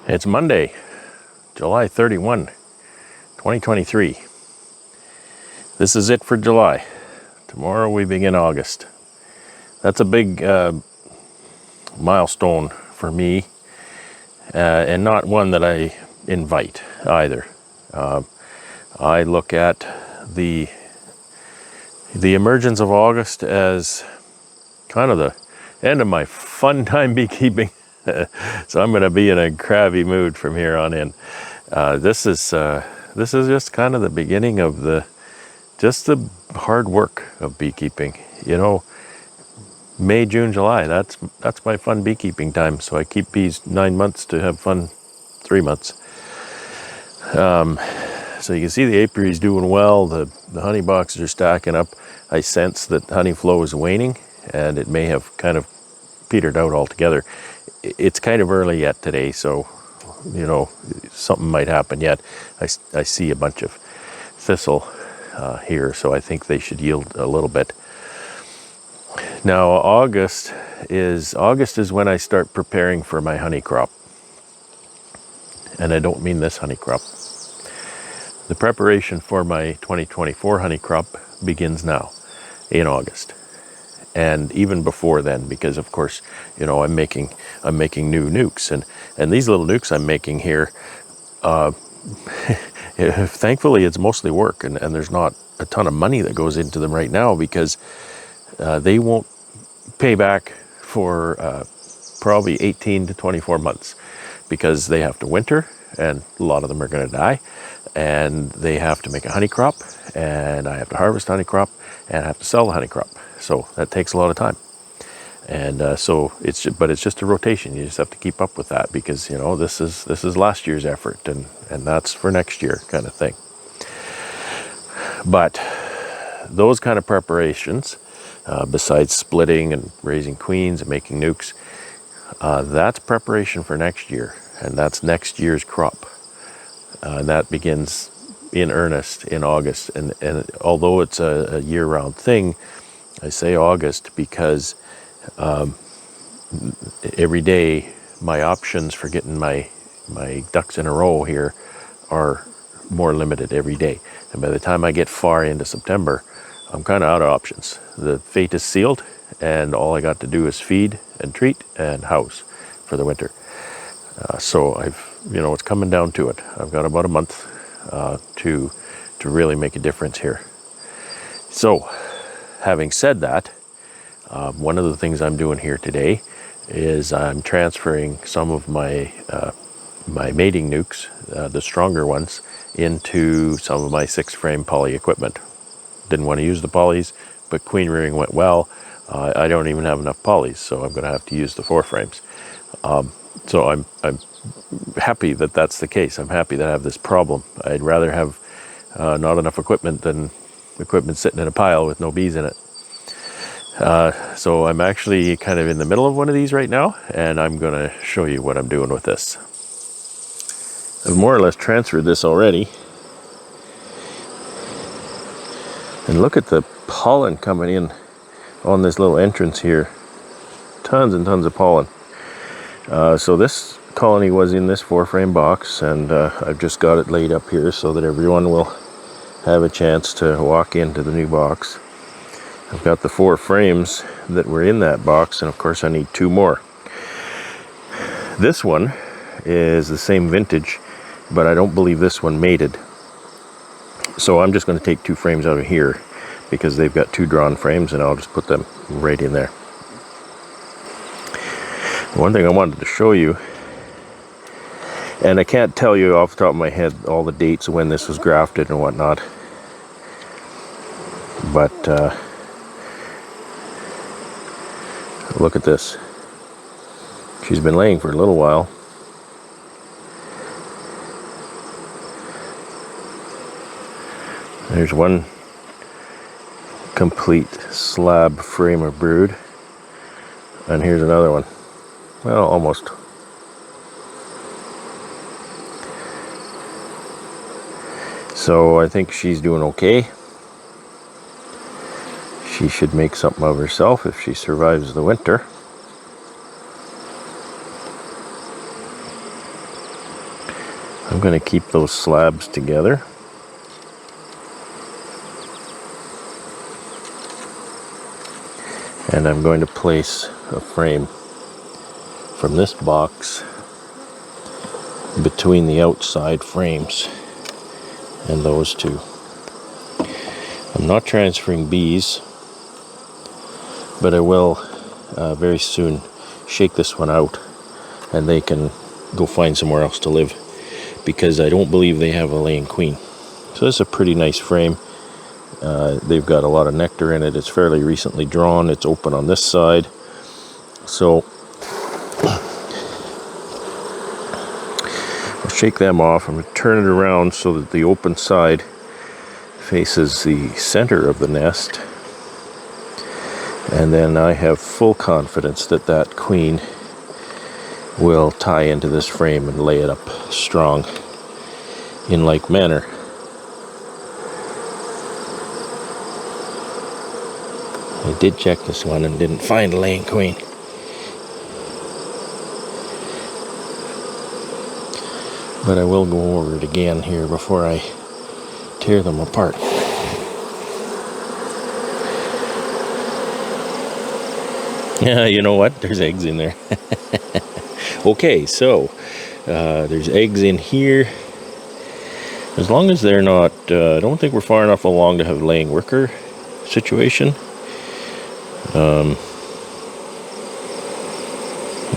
It's Monday, July 31, 2023. This is it for July. Tomorrow we begin August. That's a big milestone for me, and not one that I invite either. I look at the emergence of August as kind of the end of my fun time beekeeping. So I'm going to be in a crabby mood from here on in. This is just kind of the beginning of the hard work of beekeeping. You know, May, June, July. That's my fun beekeeping time. So I keep bees 9 months to have fun 3 months. So you can see the apiary is doing well. The honey boxes are stacking up. I sense that honey flow is waning, and it may have kind of petered out altogether. It's kind of early yet today, so you know, something might happen yet. I see a bunch of thistle here, so I think they should yield a little bit. Now August is when I start preparing for my honey crop, and I don't mean this honey crop. The preparation for my 2024 honey crop begins now in August, and even before then, because of course, you know, I'm making new nukes, and these little nukes I'm making here, thankfully it's mostly work, and there's not a ton of money that goes into them right now, because they won't pay back for probably 18 to 24 months, because they have to winter, and a lot of them are going to die, and they have to make a honey crop, and I have to harvest honey crop, and I have to sell the honey crop. So that takes a lot of time, and so it's just a rotation. You just have to keep up with that, because you know, this is last year's effort, and that's for next year kind of thing. But those kind of preparations, besides splitting and raising queens and making nukes, that's preparation for next year, and that's next year's crop. And that begins in earnest in August. And although it's a year-round thing, I say August because every day my options for getting my ducks in a row here are more limited every day. And by the time I get far into September, I'm kind of out of options. The fate is sealed, and all I got to do is feed and treat and house for the winter. So it's coming down to it. I've got about a month to really make a difference here. So, having said that, one of the things I'm doing here today is I'm transferring some of my mating nukes, the stronger ones, into some of my 6-frame poly equipment. Didn't want to use the polys, but queen rearing went well. I don't even have enough polys, so I'm going to have to use the 4 frames. So I'm happy that that's the case. I'm happy that I have this problem. I'd rather have not enough equipment than equipment sitting in a pile with no bees in it. So I'm actually kind of in the middle of one of these right now, and I'm going to show you what I'm doing with this. I've more or less transferred this already. And look at the pollen coming in on this little entrance here. Tons and tons of pollen. So this colony was in this 4-frame box, and I've just got it laid up here so that everyone will have a chance to walk into the new box. I've got the 4 frames that were in that box, and of course I need 2 more. This one is the same vintage, but I don't believe this one mated. So I'm just going to take 2 frames out of here, because they've got 2 drawn frames, and I'll just put them right in there. One thing I wanted to show you, and I can't tell you off the top of my head all the dates when this was grafted and whatnot, but look at this. She's been laying for a little while. There's one complete slab frame of brood, and here's another one. Well, almost. So I think she's doing okay. She should make something of herself if she survives the winter. I'm going to keep those slabs together. And I'm going to place a frame from this box between the outside frames and those two. I'm not transferring bees, but I will very soon shake this one out and they can go find somewhere else to live, because I don't believe they have a laying queen. So this is a pretty nice frame. They've got a lot of nectar in it. It's fairly recently drawn. It's open on this side. So I'll shake them off. I'm going to turn it around so that the open side faces the center of the nest. And then I have full confidence that that queen will tie into this frame and lay it up strong in like manner. I did check this one and didn't find a laying queen. But I will go over it again here before I tear them apart. Yeah, you know what? There's eggs in there. Okay, so there's eggs in here. As long as they're not, I don't think we're far enough along to have a laying worker situation.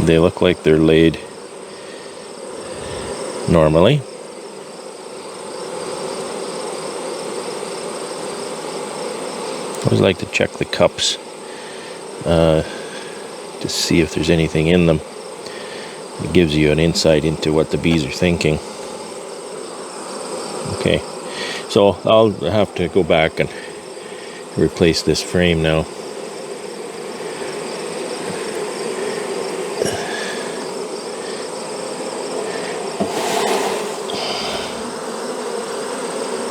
They look like they're laid normally. I always like to check the cups to see if there's anything in them. It gives you an insight into what the bees are thinking. Okay, so I'll have to go back and replace this frame now.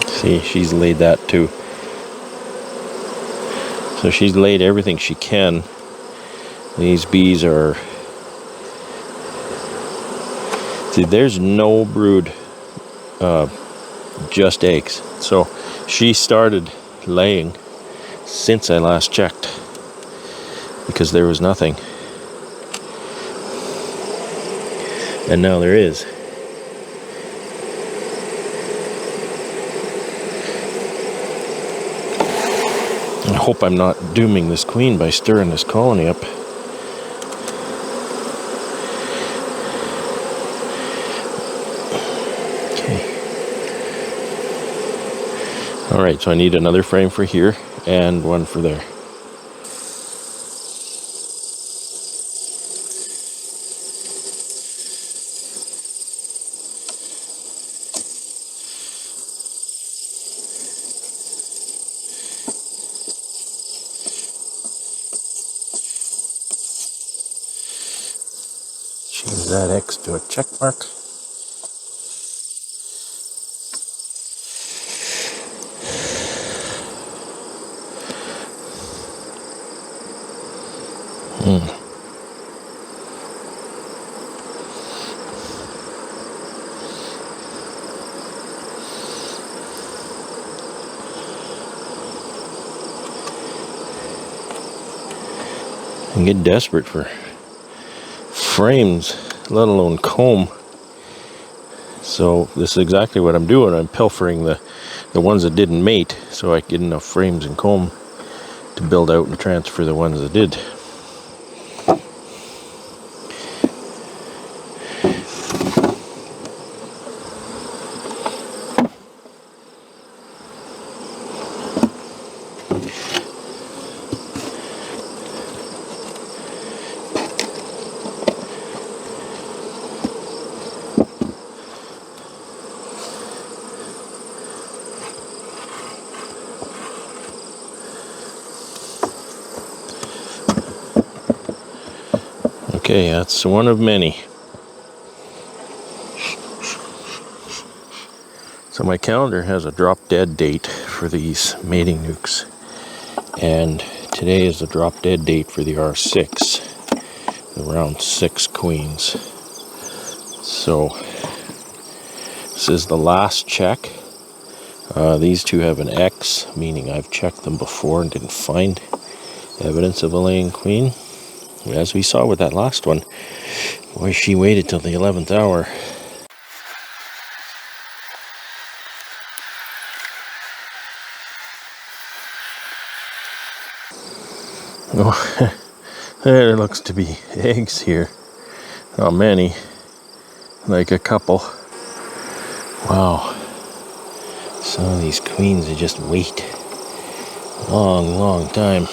See, she's laid that too. So she's laid everything she can. These bees are... See, there's no brood, just eggs. So she started laying since I last checked, because there was nothing. And now there is. I hope I'm not dooming this queen by stirring this colony up. Okay. Alright, so I need another frame for here and one for there. Change that X to a check mark. I get desperate for frames, let alone comb. So this is exactly what I'm doing. I'm pilfering the ones that didn't mate so I get enough frames and comb to build out and transfer the ones that did. Okay, that's one of many. So my calendar has a drop dead date for these mating nukes, and today is the drop dead date for the R6, around 6 queens. So This is the last check. These two have an X, meaning I've checked them before and didn't find evidence of a laying queen. As we saw with that last one, boy, she waited till the 11th hour. Oh, there looks to be eggs here. Not many, like a couple. Wow. Some of these queens, they just wait a long, long time.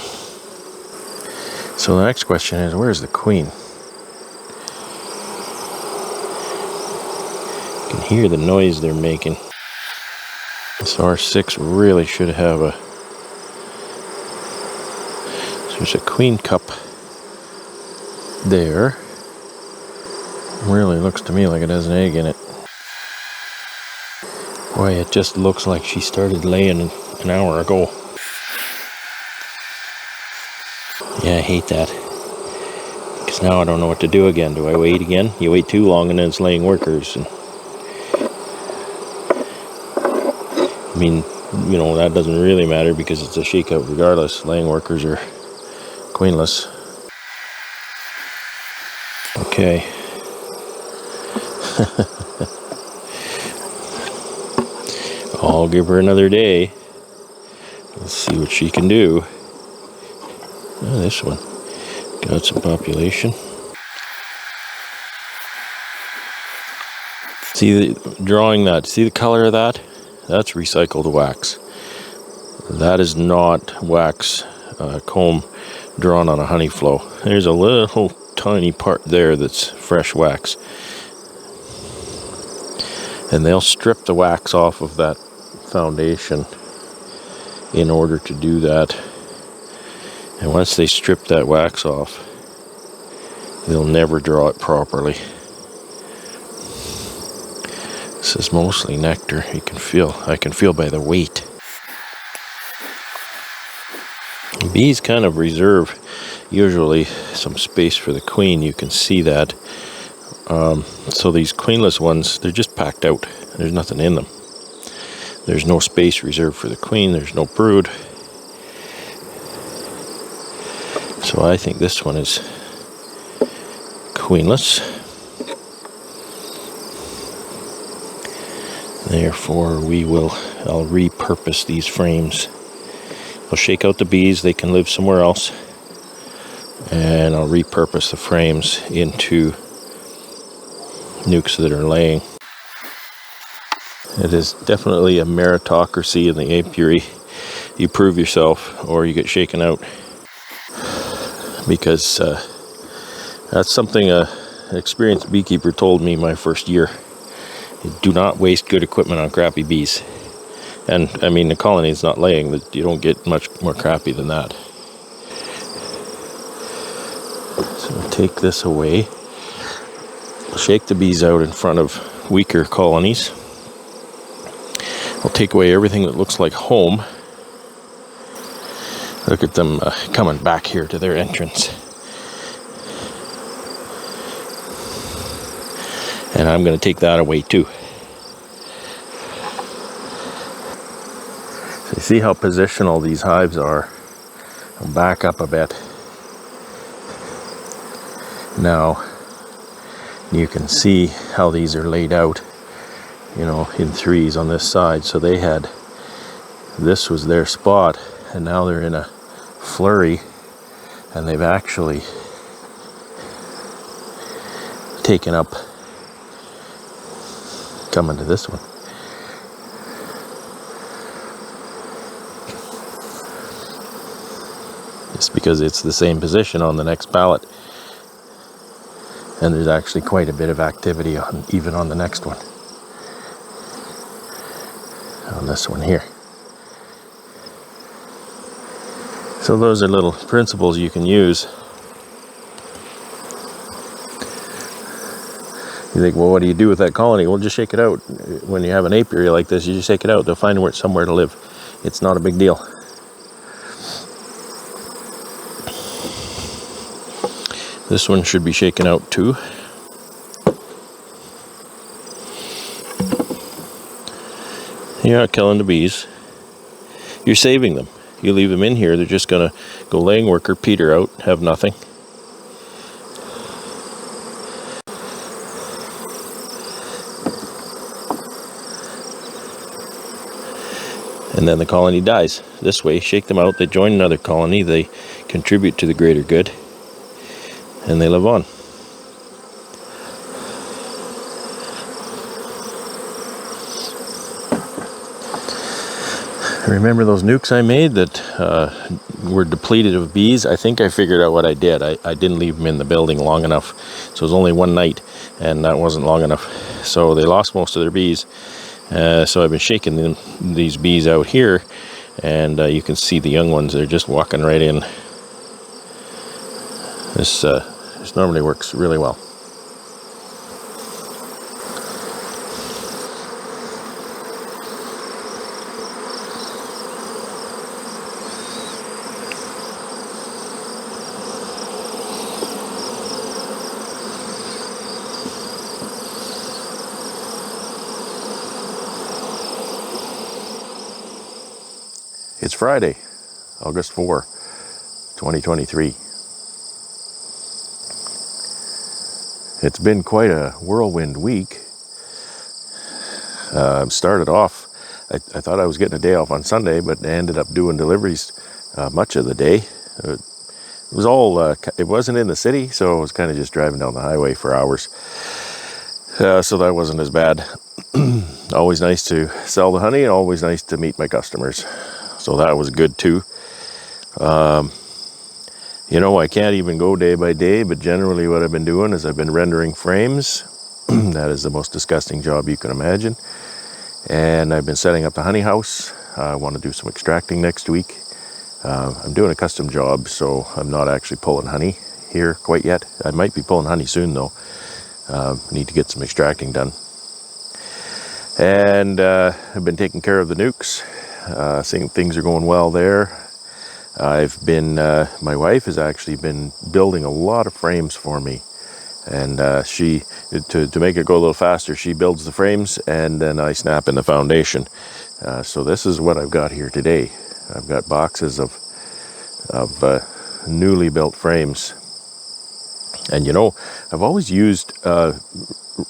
So the next question is, where's the queen? You can hear the noise they're making. This R6 really should have a... So there's a queen cup there. Really looks to me like it has an egg in it. Boy, it just looks like she started laying an hour ago. Yeah, I hate that. Because now I don't know what to do again. Do I wait again? You wait too long and then it's laying workers. And I mean, you know, that doesn't really matter because it's a shakeout regardless. Laying workers are queenless. Okay. I'll give her another day. Let's see what she can do. Oh, this one got some population. See drawing that, see the color of that? That's recycled wax. That is not wax comb drawn on a honey flow. There's a little tiny part there that's fresh wax. And they'll strip the wax off of that foundation in order to do that. And once they strip that wax off, they'll never draw it properly. This is mostly nectar. I can feel by the weight. Bees kind of reserve usually some space for the queen. You can see that. So these queenless ones, they're just packed out. There's nothing in them. There's no space reserved for the queen. There's no brood. So I think this one is queenless. Therefore, I'll repurpose these frames. I'll shake out the bees. They can live somewhere else. And I'll repurpose the frames into nukes that are laying. It is definitely a meritocracy in the apiary. You prove yourself or you get shaken out. Because that's something an experienced beekeeper told me my first year. Do not waste good equipment on crappy bees. And I mean, the colony is not laying. You don't get much more crappy than that. So I'll take this away. I'll shake the bees out in front of weaker colonies. I'll take away everything that looks like home. Look at them coming back here to their entrance. And I'm going to take that away too. So you see how positional these hives are. I'll back up a bit. Now you can see how these are laid out, you know, in threes on this side. So this was their spot, and now they're in a flurry, and they've actually taken up coming to this one. Just because it's the same position on the next pallet. And there's actually quite a bit of activity even on the next one. On this one here. So those are little principles you can use. You think, well, what do you do with that colony? Well, just shake it out. When you have an apiary like this, you just shake it out. They'll find somewhere to live. It's not a big deal. This one should be shaken out too. You're not killing the bees. You're saving them. You leave them in here, they're just going to go laying work or peter out, have nothing. And then the colony dies. This way, shake them out, they join another colony, they contribute to the greater good, and they live on. Remember those nukes I made that were depleted of bees? I think I figured out what I did. I didn't leave them in the building long enough. So it was only one night, and that wasn't long enough. So they lost most of their bees. So I've been shaking these bees out here, and you can see the young ones. They're just walking right in. This normally works really well. It's Friday, August 4, 2023. It's been quite a whirlwind week. Started off, I thought I was getting a day off on Sunday, but I ended up doing deliveries much of the day. It was all, it wasn't in the city, so I was kind of just driving down the highway for hours. So that wasn't as bad. Always nice to sell the honey, and always nice to meet my customers. So that was good too. You know, I can't even go day by day, but generally what I've been doing is I've been rendering frames. That is the most disgusting job you can imagine. And I've been setting up the honey house. I want to do some extracting next week. I'm doing a custom job, so I'm not actually pulling honey here quite yet. I might be pulling honey soon though. Need to get some extracting done. And I've been taking care of the nukes. Seeing things are going well there. I've been, my wife has actually been building a lot of frames for me, and she, to make it go a little faster, she builds the frames and then I snap in the foundation. So this is what I've got here today. I've got boxes of newly built frames, and you know, I've always used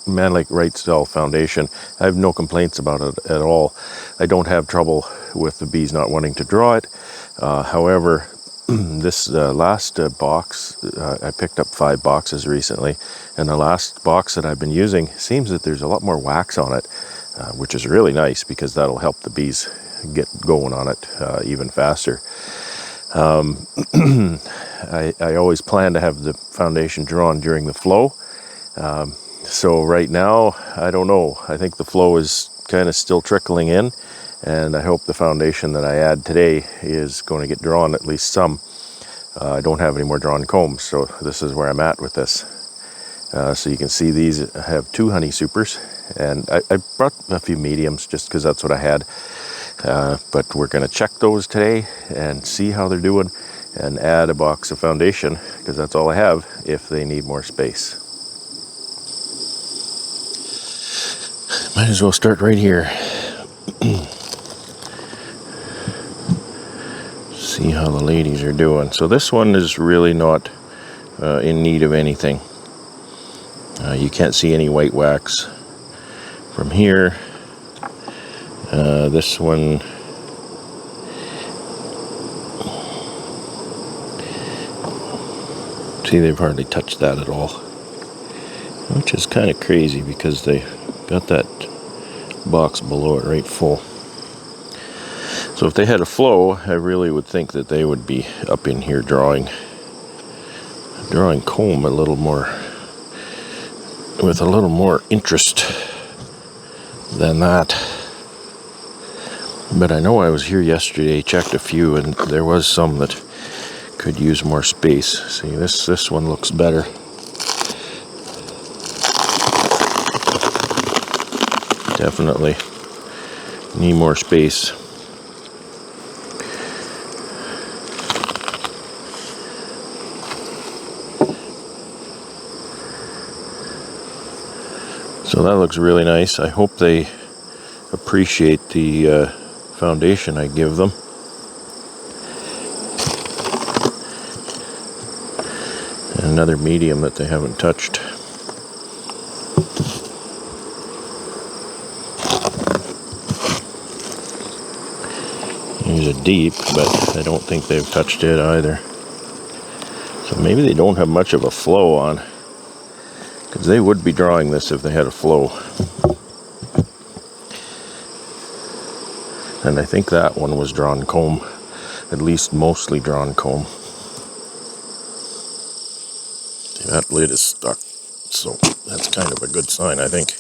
Manlake Right Style foundation. I have no complaints about it at all. I don't have trouble with the bees not wanting to draw it. However, this last box, I picked up 5 boxes recently, and the last box that I've been using seems that there's a lot more wax on it, which is really nice because that'll help the bees get going on it even faster. I always plan to have the foundation drawn during the flow. So right now, I don't know. I think the flow is kind of still trickling in, and I hope the foundation that I add today is going to get drawn at least some. I don't have any more drawn combs, so this is where I'm at with this. So you can see these have 2 honey supers, and I brought a few mediums just because that's what I had. But we're going to check those today and see how they're doing, and add a box of foundation because that's all I have if they need more space. Might as well start right here. See how the ladies are doing. So this one is really not in need of anything. You can't see any white wax from here. This one, see, they've hardly touched that at all, which is kind of crazy because they got that box below it right full. So if they had a flow, I really would think that they would be up in here drawing comb a little more, with a little more interest than that. But I know I was here yesterday, checked a few, and there was some that could use more space. See, this one looks better. Definitely need more space. So that looks really nice. I hope they appreciate the foundation I give them. And another medium that they haven't touched. Here's a deep, but I don't think they've touched it either. So maybe they don't have much of a flow on, because they would be drawing this if they had a flow. And I think that one was drawn comb, at least mostly drawn comb. See, that lid is stuck, so that's kind of a good sign, I think.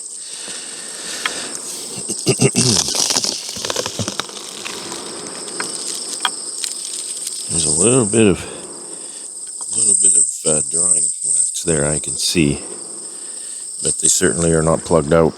There's a little bit of drawing wax there I can see, but they certainly are not plugged out.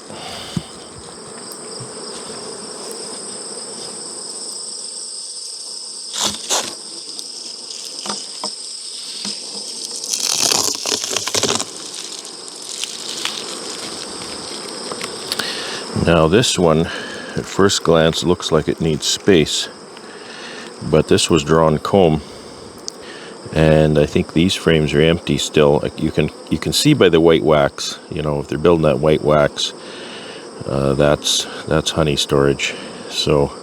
Now this one, at first glance, looks like it needs space, but this was drawn comb, and I think these frames are empty still. Like you can see by the white wax, if they're building that white wax, that's honey storage. So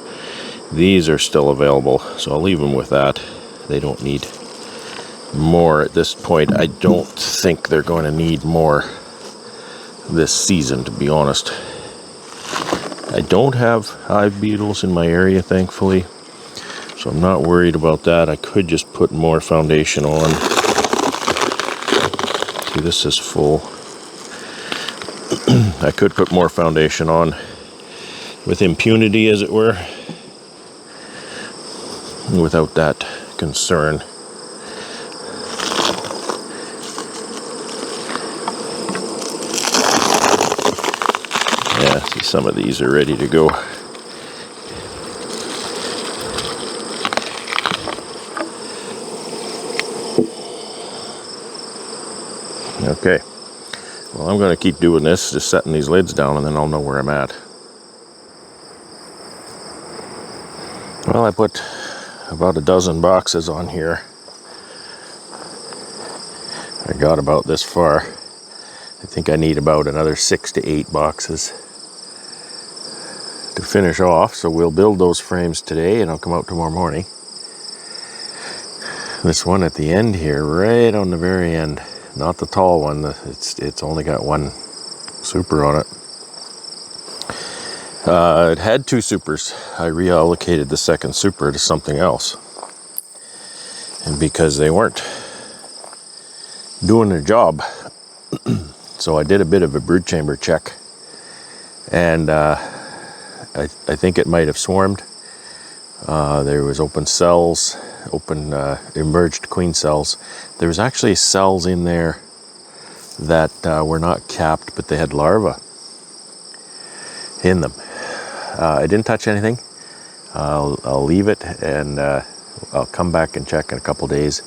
these are still available, so I'll leave them with that. They don't need more at this point. I don't think they're going to need more this season, to be honest. I don't have hive beetles in my area, thankfully, so I'm not worried about that. I could just put more foundation on. See, this is full. I could put more foundation on with impunity, as it were, without that concern. Yeah, see, some of these are ready to go. Okay, well, I'm going to keep doing this, just setting these lids down, and then I'll know where I'm at. Well, I put about a dozen boxes on here. I got about this far. I think I need about another 6 to 8 boxes to finish off, so we'll build those frames today and I'll come out tomorrow morning. This one at the end here, right on the very end, not the tall one, it's only got one super on it. It had 2 supers. I reallocated the second super to something else, and because they weren't doing their job, so I did a bit of a brood chamber check, and I think it might have swarmed. There was open cells, emerged queen cells. There was actually cells in there that were not capped, but they had larvae in them. I didn't touch anything. I'll leave it, and I'll come back and check in a couple days.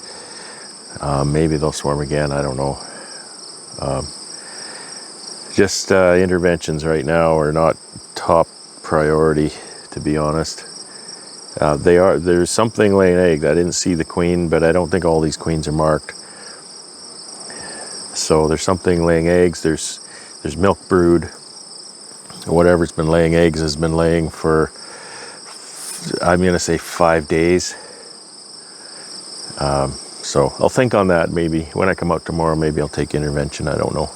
Maybe they'll swarm again, I don't know. Just interventions right now are not top priority, to be honest. There's something laying eggs. I didn't see the queen, but I don't think all these queens are marked. So there's something laying eggs. There's milk brood. Whatever's been laying eggs has been laying for, I'm going to say, 5 days. So I'll think on that. Maybe when I come out tomorrow, maybe I'll take intervention. I don't know.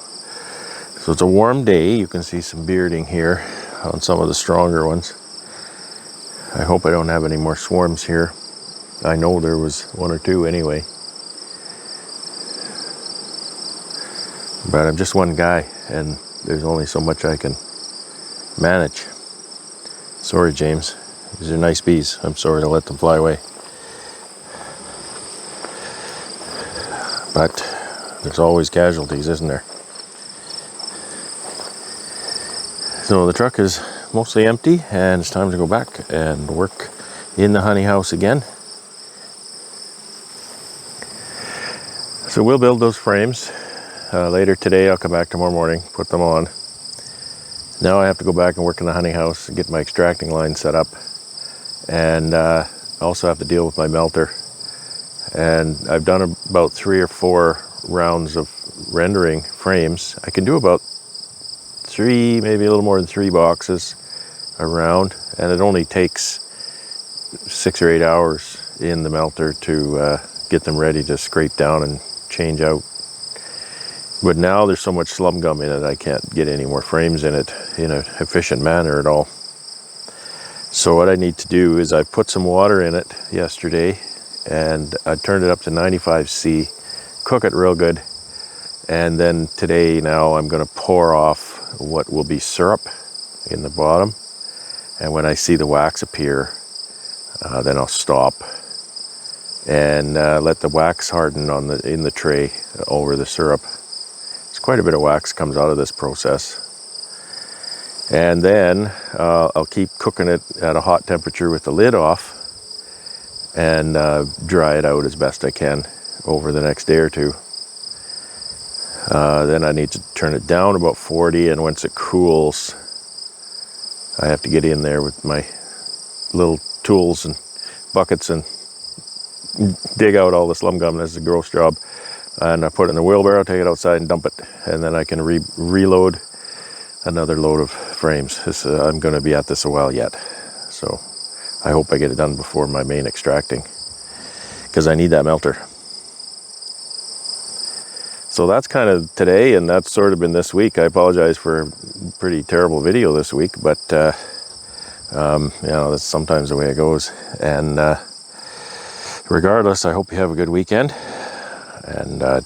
So it's a warm day. You can see some bearding here on some of the stronger ones. I hope I don't have any more swarms here. I know there was 1 or 2 anyway. But I'm just one guy, and there's only so much I can manage. Sorry, James. These are nice bees. I'm sorry to let them fly away. But there's always casualties, isn't there? So the truck is mostly empty, and it's time to go back and work in the honey house again. So we'll build those frames later today. I'll come back tomorrow morning, put them on, Now I have to go back and work in the honey house and get my extracting line set up, and also have to deal with my melter. And I've done about 3 or 4 rounds of rendering frames. I can do about 3, maybe a little more than 3 boxes a round, and it only takes 6 or 8 hours in the melter to get them ready to scrape down and change out. But now there's so much slum gum in it, I can't get any more frames in it in an efficient manner at all. So what I need to do is I put some water in it yesterday, and I turned it up to 95°C, cook it real good, and then today now I'm going to pour off what will be syrup in the bottom, and when I see the wax appear, then I'll stop and let the wax harden in the tray over the syrup. Quite a bit of wax comes out of this process, and then I'll keep cooking it at a hot temperature with the lid off, and dry it out as best I can over the next day or two. Then I need to turn it down about 40, and once it cools, I have to get in there with my little tools and buckets and dig out all the slum gum. That's a gross job. And I put it in the wheelbarrow, take it outside and dump it, and then I can reload another load of frames. I'm going to be at this a while yet, so I hope I get it done before my main extracting, because I need that melter. So that's kind of today, and that's sort of been this week. I apologize for a pretty terrible video this week, but you know, that's sometimes the way it goes. And regardless, I hope you have a good weekend. And I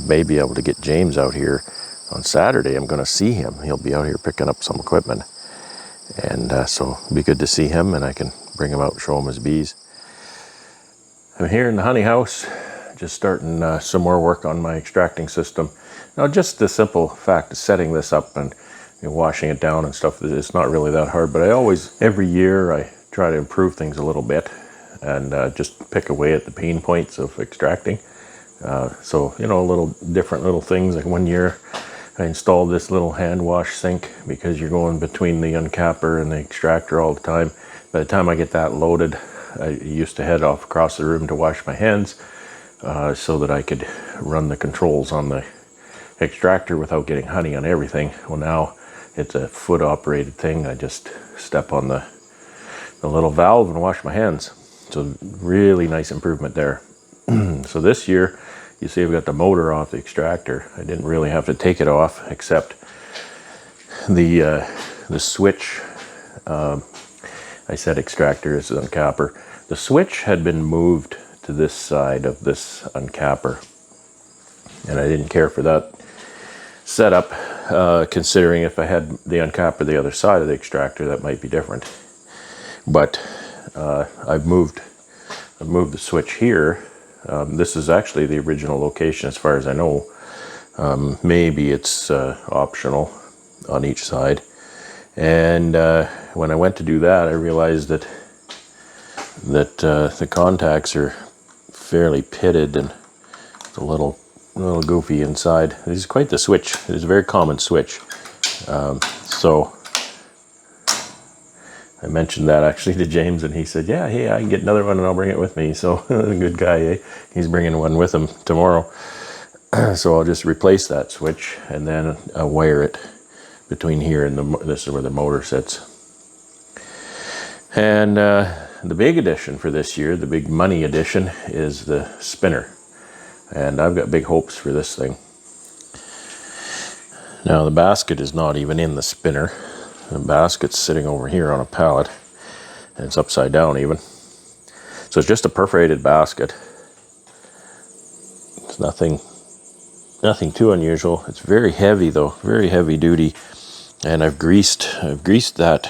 may be able to get James out here on Saturday. I'm going to see him. He'll be out here picking up some equipment. And so it'll be good to see him, and I can bring him out and show him his bees. I'm here in the honey house, just starting some more work on my extracting system. Now, just the simple fact of setting this up and washing it down and stuff, it's not really that hard. But every year, I try to improve things a little bit, and just pick away at the pain points of extracting. So, different little things. Like one year I installed this little hand wash sink, because you're going between the uncapper and the extractor all the time. By the time I get that loaded, I used to head off across the room to wash my hands, so that I could run the controls on the extractor without getting honey on everything. Well, now it's a foot operated thing. I just step on the little valve and wash my hands. So really nice improvement there. So this year, you see I've got the motor off the extractor. I didn't really have to take it off, except the switch. I said extractor is uncapper. The switch had been moved to this side of this uncapper, and I didn't care for that setup, considering if I had the uncapper the other side of the extractor, that might be different. But I've moved the switch here. This is actually the original location as far as I know. Maybe it's optional on each side. And when I went to do that, I realized that the contacts are fairly pitted, and it's a little goofy inside. This is quite the switch. It's a very common switch. So I mentioned that actually to James, and he said, yeah, hey, I can get another one and I'll bring it with me. So a good guy, eh? He's bringing one with him tomorrow. So I'll just replace that switch, and then wire it between here and this is where the motor sits. And the big addition for this year, the big money addition, is the spinner. And I've got big hopes for this thing. Now the basket is not even in the spinner. The basket's sitting over here on a pallet, and it's upside down even. So it's just a perforated basket. It's nothing too unusual. It's very heavy though, very heavy duty. And I've greased that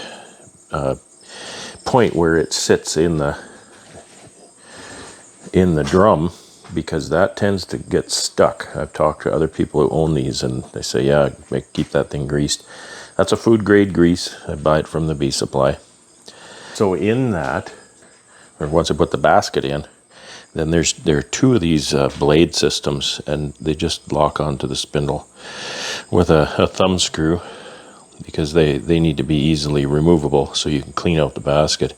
point where it sits in the drum, because that tends to get stuck. I've talked to other people who own these, and they say, yeah, keep that thing greased. That's a food grade grease. I buy it from the bee supply. So in that, or once I put the basket in, then there are 2 of these blade systems, and they just lock onto the spindle with a thumb screw. because they need to be easily removable so you can clean out the basket.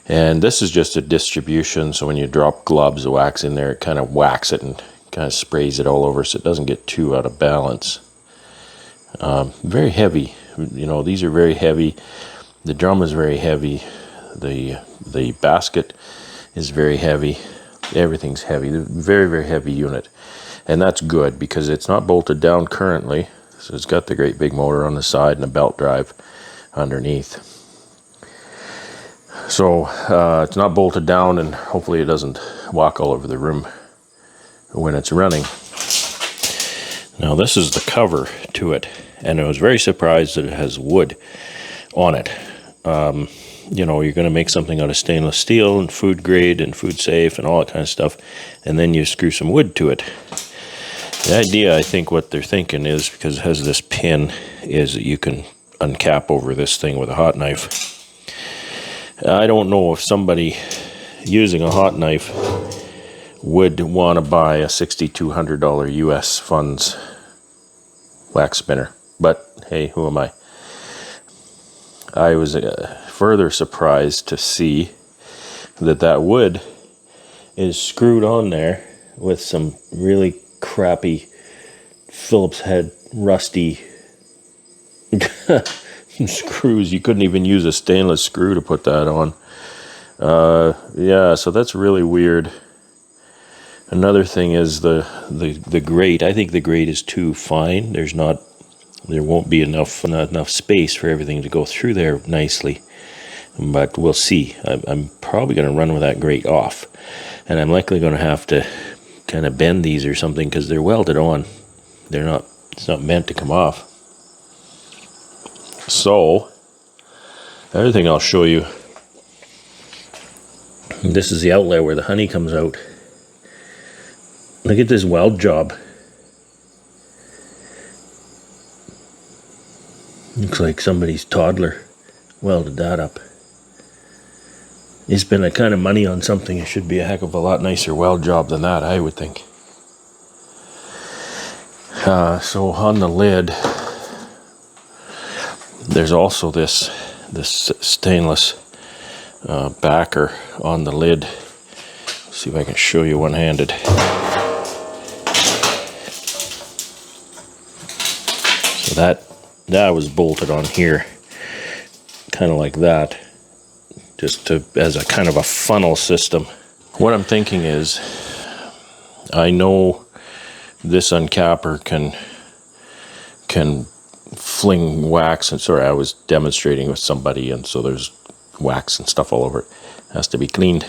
And this is just a distribution, so when you drop globs of wax in there, it kind of whacks it and kind of sprays it all over so it doesn't get too out of balance. Very heavy, you know, these are very heavy. The drum is very heavy. The basket is very heavy. Everything's heavy. Very, very heavy unit. And that's good because it's not bolted down currently. So it's got the great big motor on the side and a belt drive underneath. So it's not bolted down, and hopefully it doesn't walk all over the room when it's running. Now this is the cover to it, and I was very surprised that it has wood on it. You know, you're going to make something out of stainless steel and food grade and food safe and all that kind of stuff, and then you screw some wood to it. The idea, I think what they're thinking is, because it has this pin, is that you can uncap over this thing with a hot knife. I don't know if somebody using a hot knife would want to buy a $6,200 US funds wax spinner, but hey, who am I? I was further surprised to see that wood is screwed on there with some really crappy Phillips head rusty screws. You couldn't even use a stainless screw to put that on. Yeah, so that's really weird. Another thing is the grate. I think the grate is too fine. There won't be not enough space for everything to go through there nicely. But we'll see. I'm probably going to run with that grate off, and I'm likely going to have to kind of bend these or something because they're welded on. It's not meant to come off. So, the other thing I'll show you, this is the outlet where the honey comes out. Look at this weld job. Looks like somebody's toddler welded that up. You spend that kind of money on something, it should be a heck of a lot nicer weld job than that, I would think. So on the lid, there's also this stainless backer on the lid. Let's see if I can show you one-handed. So that was bolted on here, kind of like that, just as a kind of a funnel system. What I'm thinking is, I know this uncapper can fling wax, and sorry, I was demonstrating with somebody, and so there's wax and stuff all over it. It has to be cleaned.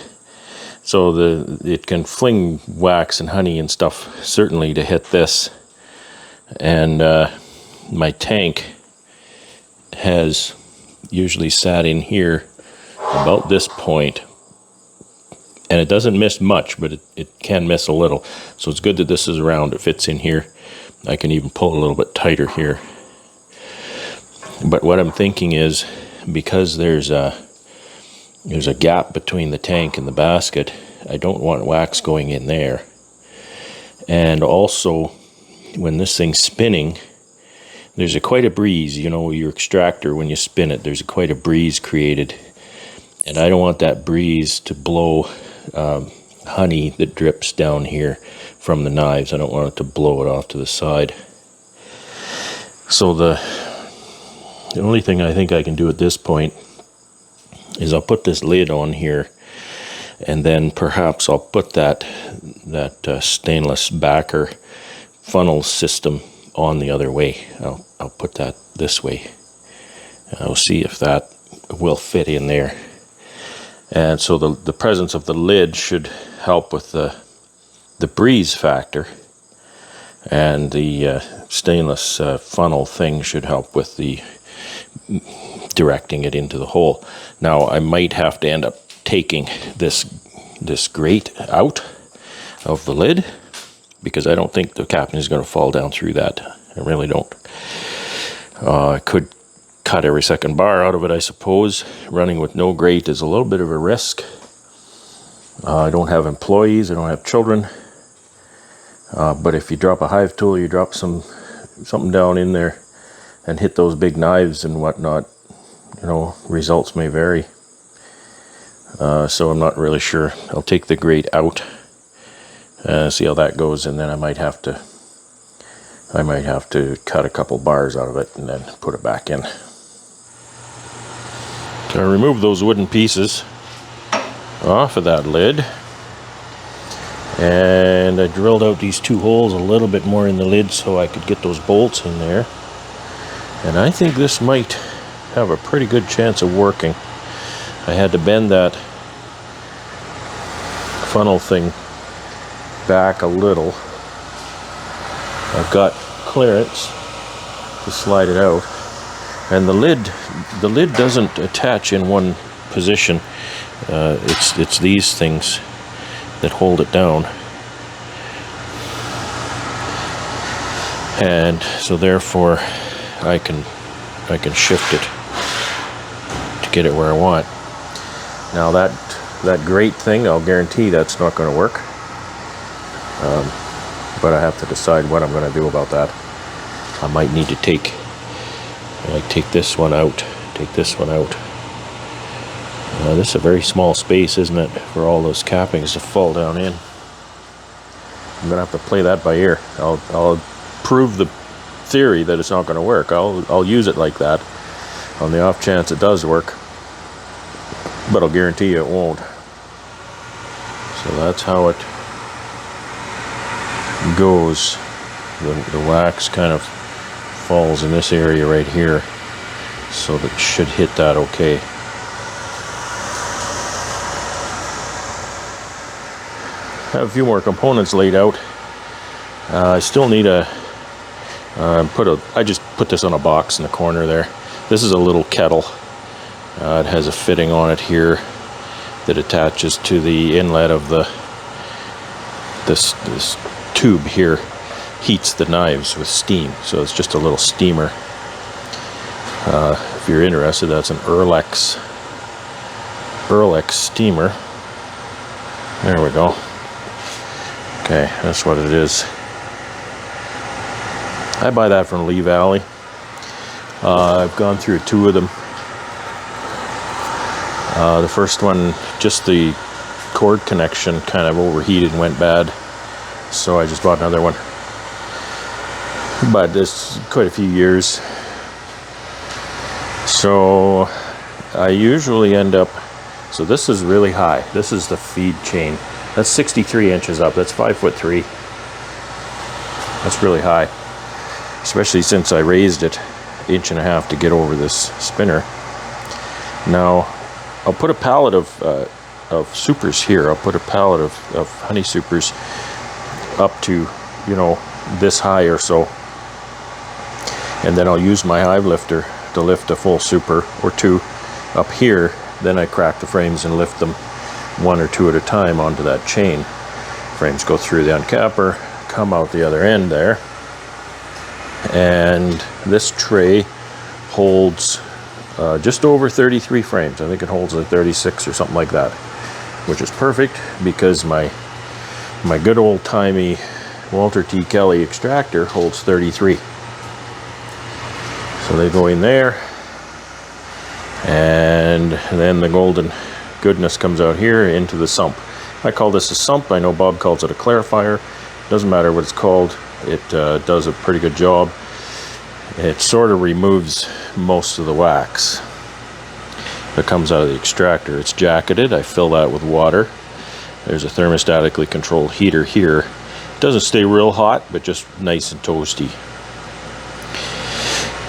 So it can fling wax and honey and stuff, certainly, to hit this. And my tank has usually sat in here about this point, and it doesn't miss much, but it can miss a little. So it's good that this is round. It fits in here. I can even pull a little bit tighter here. But what I'm thinking is, because there's a gap between the tank and the basket, I don't want wax going in there. And also, when this thing's spinning, there's quite a breeze. You know, your extractor, when you spin it, there's quite a breeze created. And I don't want that breeze to blow honey that drips down here from the knives. I don't want it to blow it off to the side. So the only thing I think I can do at this point is I'll put this lid on here, and then perhaps I'll put that stainless backer funnel system on the other way. I'll put that this way. I'll see if that will fit in there. And so the presence of the lid should help with the breeze factor, and the stainless funnel thing should help with the directing it into the hole. Now I might have to end up taking this grate out of the lid, because I don't think the cap is going to fall down through that. I really don't. I could cut every second bar out of it, I suppose. Running with no grate is a little bit of a risk. I don't have employees, I don't have children. But if you drop a hive tool, you drop something down in there, and hit those big knives and whatnot, you know, results may vary. So I'm not really sure. I'll take the grate out, see how that goes, and then I might have to cut a couple bars out of it and then put it back in. So I removed those wooden pieces off of that lid, and I drilled out these 2 holes a little bit more in the lid so I could get those bolts in there, and I think this might have a pretty good chance of working. I had to bend that funnel thing back a little. I've got clearance to slide it out, and the lid doesn't attach in one position. It's these things that hold it down, and so therefore I can shift it to get it where I want. Now that grate thing, I'll guarantee that's not going to work, but I have to decide what I'm going to do about that. I might need to take this one out, take this one out. This is a very small space, isn't it, for all those cappings to fall down in. I'm going to have to play that by ear. I'll prove the theory that it's not going to work. I'll use it like that on the off chance it does work, but I'll guarantee you it won't. So that's how it goes. The wax kind of falls in this area right here, so that should hit that okay. I have a few more components laid out. I still need I just put this on a box in the corner there. This is a little kettle. It has a fitting on it here that attaches to the inlet of this tube here. Heats the knives with steam, so it's just a little steamer. If you're interested, that's an Erlex steamer. There we go. Okay, that's what it is. I buy that from Lee Valley. I've gone through 2 of them. The first one, just the cord connection kind of overheated and went bad, so I just bought another one. But it's quite a few years. So I usually end up, so this is really high. This is the feed chain. That's 63 inches up. That's 5'3". That's really high, especially since I raised it 1.5 inches to get over this spinner. Now I'll put a pallet of supers here. I'll put a pallet of honey supers up to, you know, this high or so, and then I'll use my hive lifter to lift a full super or 2 up here. Then I crack the frames and lift them 1 or 2 at a time onto that chain. Frames go through the uncapper, come out the other end there, and this tray holds just over 33 frames. I think it holds like 36 or something like that, which is perfect because my good old-timey Walter T. Kelly extractor holds 33. So they go in there, and then the golden goodness comes out here into the sump. I call this a sump. I know Bob calls it a clarifier. Doesn't matter what it's called. It does a pretty good job. It sort of removes most of the wax that comes out of the extractor. It's jacketed. I fill that with water. There's a thermostatically controlled heater here. It doesn't stay real hot, but just nice and toasty.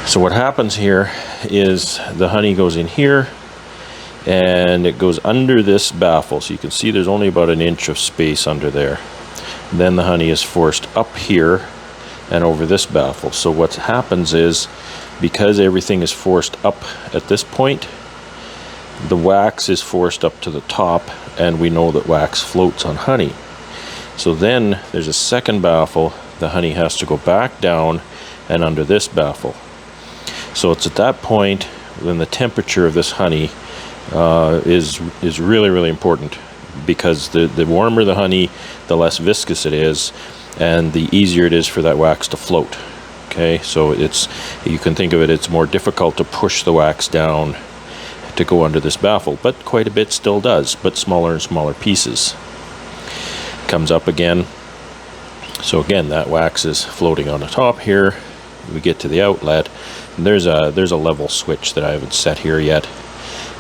So what happens here is the honey goes in here, and it goes under this baffle. So you can see there's only about 1 inch of space under there. Then the honey is forced up here and over this baffle. So what happens is, because everything is forced up at this point, the wax is forced up to the top, and we know that wax floats on honey. So then there's a second baffle. The honey has to go back down and under this baffle. So it's at that point when the temperature of this honey is really, really important, because the warmer the honey, the less viscous it is, and the easier it is for that wax to float. Okay, so you can think of it, it's more difficult to push the wax down to go under this baffle, but quite a bit still does, but smaller and smaller pieces. Comes up again. So again, that wax is floating on the top here. We get to the outlet, and there's a level switch that I haven't set here yet,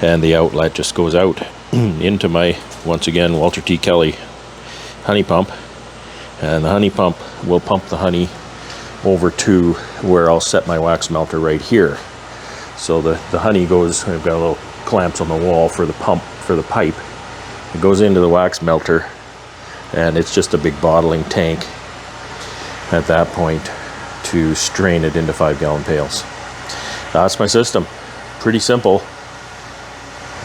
and the outlet just goes out into my, once again, Walter T. Kelly honey pump, and the honey pump will pump the honey over to where I'll set my wax melter right here. So the honey goes, I've got little clamps on the wall for the pump, for the pipe. It goes into the wax melter, and it's just a big bottling tank at that point to strain it into 5-gallon pails. That's my system. Pretty simple.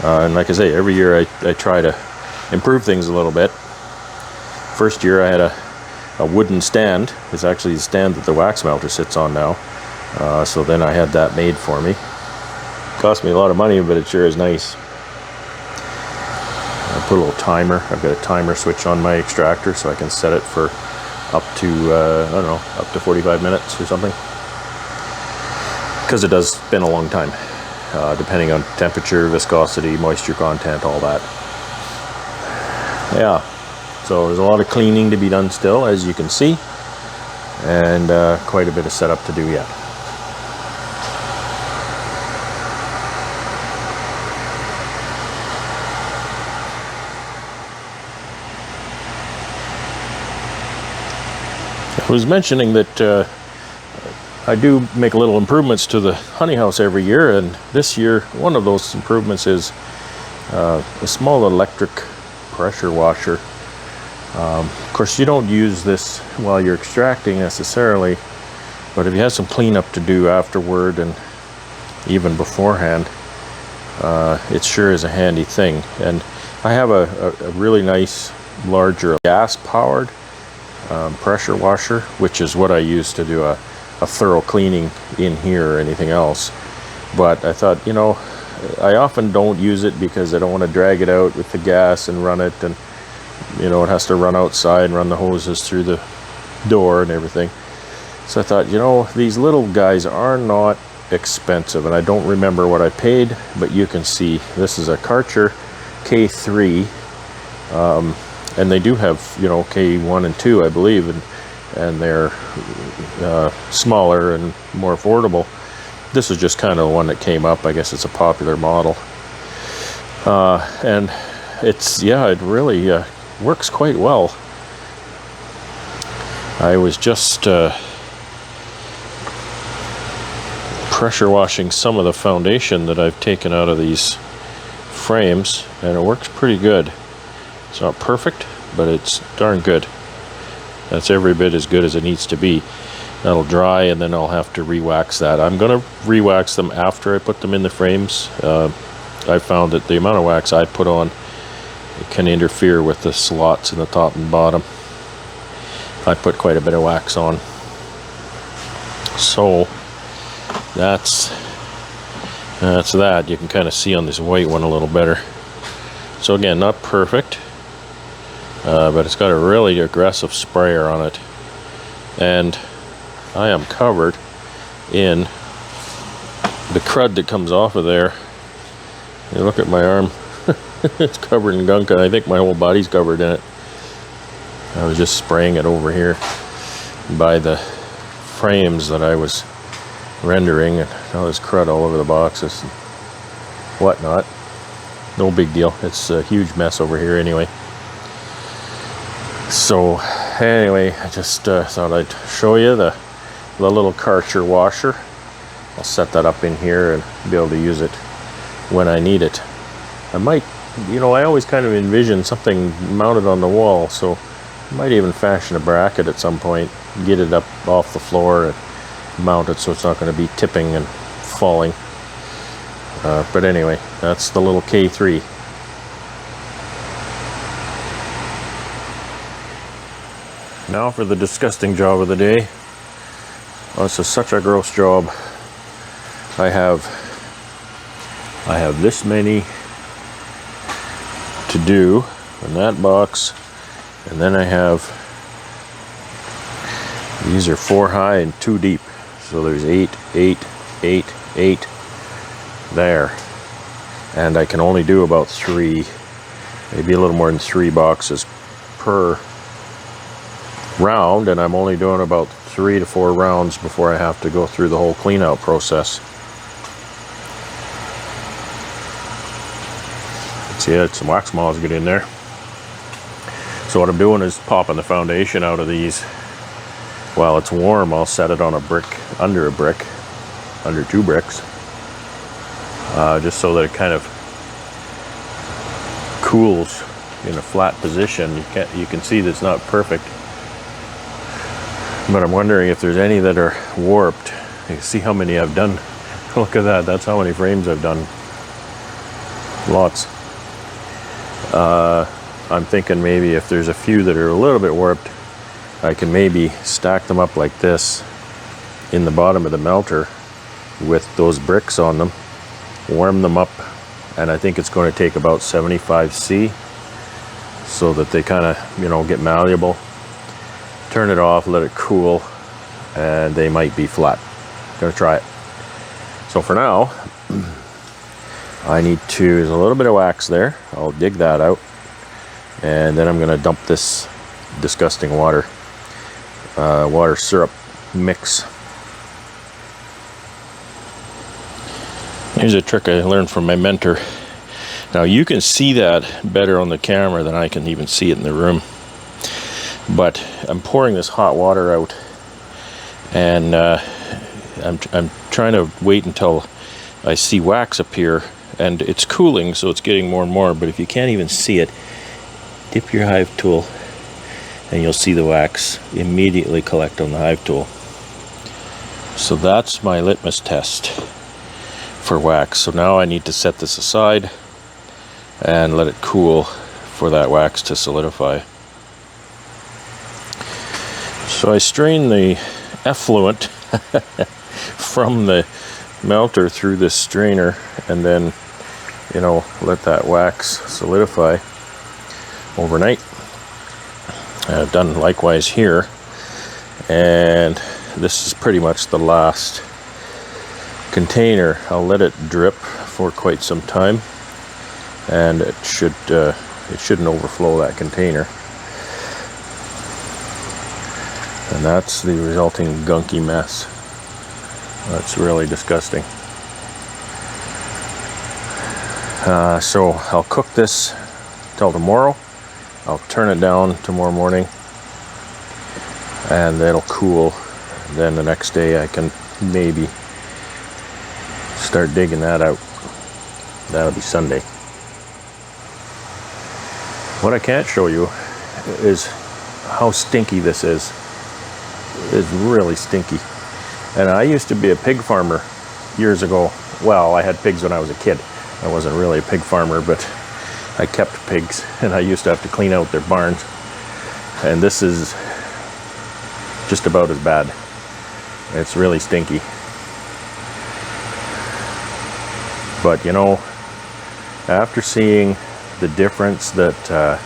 And like I say, every year I try to improve things a little bit. First year I had a wooden stand. It's actually the stand that the wax melter sits on now. So then I had that made for me. Cost me a lot of money, but it sure is nice. I put a little timer. I've got a timer switch on my extractor, so I can set it for up to, I don't know, up to 45 minutes or something. Because it does spin a long time, depending on temperature, viscosity, moisture content, all that. Yeah, so there's a lot of cleaning to be done still, as you can see, and quite a bit of setup to do yet. I was mentioning that I do make little improvements to the honey house every year, and this year one of those improvements is a small electric pressure washer. Of course, you don't use this while you're extracting necessarily, but if you have some cleanup to do afterward and even beforehand, it sure is a handy thing. And I have a really nice larger gas powered pressure washer, which is what I use to do a thorough cleaning in here or anything else. But I thought, you know, I often don't use it because I don't want to drag it out with the gas and run it, and you know, it has to run outside and run the hoses through the door and everything. So I thought, you know, these little guys are not expensive, and I don't remember what I paid, but you can see this is a Karcher K3, and they do have, you know, K1 and 2, I believe, and they're smaller and more affordable. This is just kind of the one that came up. I guess it's a popular model, and it's, yeah, it really works quite well. I was just pressure washing some of the foundation that I've taken out of these frames, and it works pretty good. It's not perfect, but it's darn good. That's every bit as good as it needs to be. That'll dry, and then I'll have to re-wax that. I'm going to re-wax them after I put them in the frames. I found that the amount of wax I put on, it can interfere with the slots in the top and bottom. I put quite a bit of wax on. So that's that. You can kind of see on this white one a little better. So again, not perfect, but it's got a really aggressive sprayer on it, and I am covered in the crud that comes off of there. You look at my arm. It's covered in gunk, and I think my whole body's covered in it. I was just spraying it over here by the frames that I was rendering, and now there's crud all over the boxes and whatnot. No big deal. It's a huge mess over here anyway. So anyway, I just thought I'd show you the little Karcher washer. I'll set that up in here and be able to use it when I need it. I might, you know, I always kind of envision something mounted on the wall, so I might even fashion a bracket at some point, get it up off the floor and mount it so it's not going to be tipping and falling. But anyway, that's the little K3. Now for the disgusting job of the day. Oh, this is such a gross job. I have this many to do in that box, and then I have, these are 4 high and 2 deep. So there's 8, 8, 8, 8 there. And I can only do about 3, maybe a little more than 3 boxes per round, and I'm only doing about 3 to 4 rounds before I have to go through the whole clean out process. See, I had some wax moths get in there. So what I'm doing is popping the foundation out of these. While it's warm, I'll set it on a brick, under 2 bricks, just so that it kind of cools in a flat position. You can see that it's not perfect, but I'm wondering if there's any that are warped. You can see how many I've done. Look at that, that's how many frames I've done. Lots. I'm thinking maybe if there's a few that are a little bit warped, I can maybe stack them up like this in the bottom of the melter with those bricks on them, warm them up, and I think it's going to take about 75°C so that they kind of, you know, get malleable. Turn it off, let it cool, and they might be flat. Gonna try it. So for now, I need to, there's a little bit of wax there. I'll dig that out, and then I'm gonna dump this disgusting water syrup mix. Here's a trick I learned from my mentor. Now you can see that better on the camera than I can even see it in the room. But I'm pouring this hot water out, and I'm trying to wait until I see wax appear, and it's cooling, so it's getting more and more. But if you can't even see it, dip your hive tool and you'll see the wax immediately collect on the hive tool. So that's my litmus test for wax. So now I need to set this aside and let it cool for that wax to solidify. So I strain the effluent from the melter through this strainer, and then, you know, let that wax solidify overnight. I've done likewise here, and this is pretty much the last container. I'll let it drip for quite some time, and it shouldn't overflow that container. And that's the resulting gunky mess. That's really disgusting. So I'll cook this till tomorrow. I'll turn it down tomorrow morning, and it'll cool. Then the next day I can maybe start digging that out. That'll be Sunday. What I can't show you is how stinky this is. It's really stinky. And I used to be a pig farmer years ago. Well, I had pigs when I was a kid. I wasn't really a pig farmer, but I kept pigs, and I used to have to clean out their barns. And this is just about as bad. It's really stinky. But you know, after seeing the difference that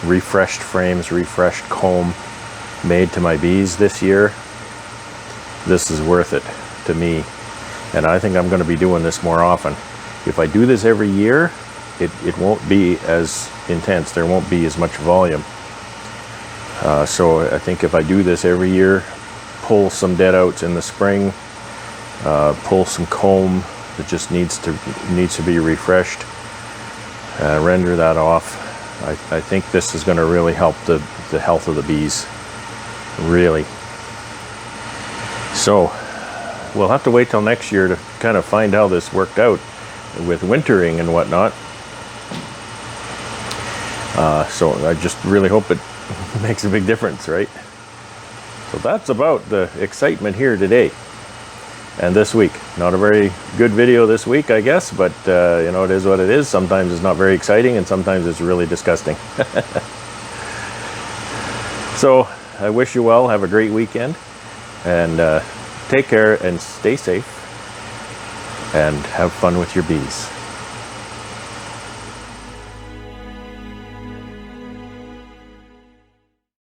refreshed frames, refreshed comb made to my bees this year, this is worth it to me. And I think I'm going to be doing this more often. If I do this every year, it won't be as intense. There won't be as much volume. So I think if I do this every year, pull some dead outs in the spring, pull some comb that just needs to be refreshed, render that off, I think this is going to really help the health of the bees. Really. So we'll have to wait till next year to kind of find how this worked out with wintering and whatnot. So I just really hope it makes a big difference, right? So that's about the excitement here today and this week. Not a very good video this week, I guess, but you know, it is what it is. Sometimes it's not very exciting, and sometimes it's really disgusting. So I wish you well. Have a great weekend, and take care and stay safe, and have fun with your bees.